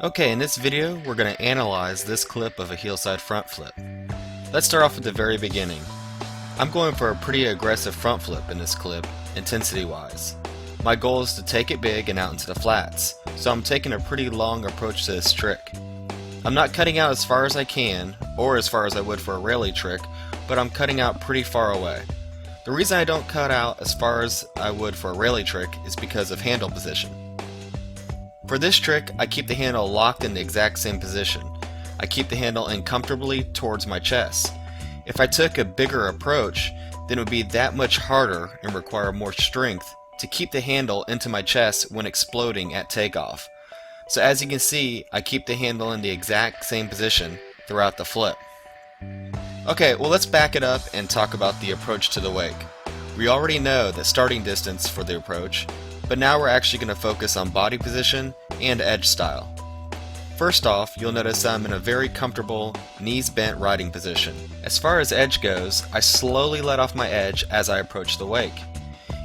Okay, in this video, we're going to analyze this clip of a heelside front flip. Let's start off at the very beginning. I'm going for a pretty aggressive front flip in this clip, intensity-wise. My goal is to take it big and out into the flats, so I'm taking a pretty long approach to this trick. I'm not cutting out as far as I can, or as far as I would for a rally trick, but I'm cutting out pretty far away. The reason I don't cut out as far as I would for a rally trick is because of handle position. For this trick, I keep the handle locked in the exact same position. I keep the handle in comfortably towards my chest. If I took a bigger approach, then it would be that much harder and require more strength to keep the handle into my chest when exploding at takeoff. So as you can see, I keep the handle in the exact same position throughout the flip. Okay, well let's back it up and talk about the approach to the wake. We already know the starting distance for the approach, but now we're actually going to focus on body position and edge style. First off, you'll notice I'm in a very comfortable, knees bent riding position. As far as edge goes, I slowly let off my edge as I approach the wake.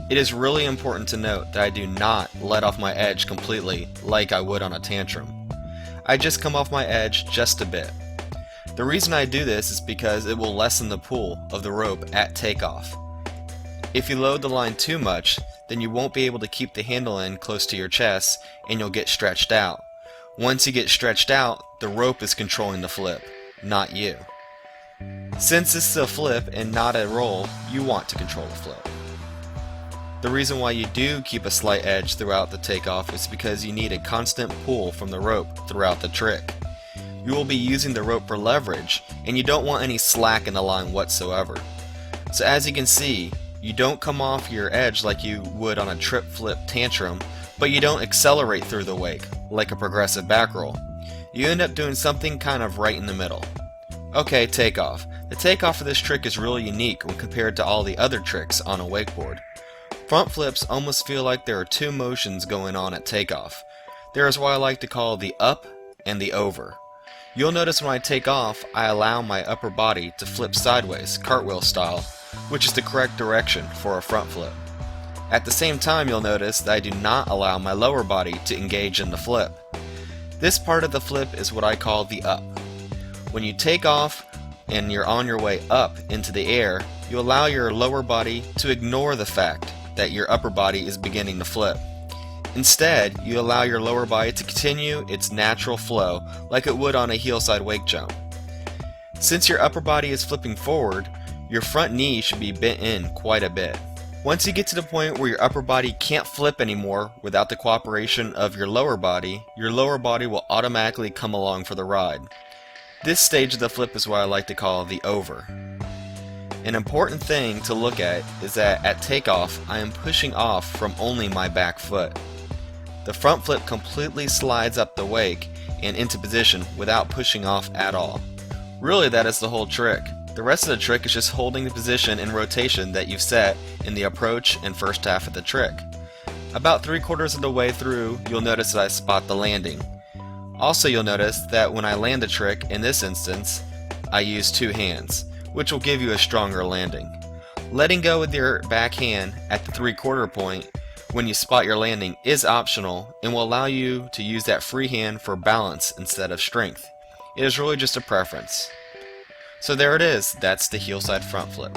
It is really important to note that I do not let off my edge completely like I would on a tantrum. I just come off my edge just a bit. The reason I do this is because it will lessen the pull of the rope at takeoff. If you load the line too much, then you won't be able to keep the handle in close to your chest and you'll get stretched out. Once you get stretched out, the rope is controlling the flip, not you. Since this is a flip and not a roll, you want to control the flip. The reason why you do keep a slight edge throughout the takeoff is because you need a constant pull from the rope throughout the trick. You will be using the rope for leverage, and you don't want any slack in the line whatsoever. So as you can see, you don't come off your edge like you would on a trip flip tantrum, but you don't accelerate through the wake like a progressive back roll. You end up doing something kind of right in the middle. Okay, takeoff. The takeoff for this trick is really unique when compared to all the other tricks on a wakeboard. Front flips almost feel like there are two motions going on at takeoff. There is what I like to call the up and the over. You'll notice when I take off, I allow my upper body to flip sideways, cartwheel style, which is the correct direction for a front flip. At the same time, you'll notice that I do not allow my lower body to engage in the flip. This part of the flip is what I call the up. When you take off and you're on your way up into the air, you allow your lower body to ignore the fact that your upper body is beginning to flip. Instead, you allow your lower body to continue its natural flow like it would on a heelside wake jump. Since your upper body is flipping forward, your front knee should be bent in quite a bit. Once you get to the point where your upper body can't flip anymore without the cooperation of your lower body will automatically come along for the ride. This stage of the flip is what I like to call the over. An important thing to look at is that at takeoff, I am pushing off from only my back foot. The front flip completely slides up the wake and into position without pushing off at all. Really, that is the whole trick. The rest of the trick is just holding the position and rotation that you've set in the approach and first half of the trick. About 3/4 of the way through, you'll notice that I spot the landing. Also, you'll notice that when I land the trick, in this instance, I use two hands, which will give you a stronger landing. Letting go with your back hand at the 3/4 point when you spot your landing is optional and will allow you to use that free hand for balance instead of strength. It is really just a preference. So there it is, that's the heelside front flip.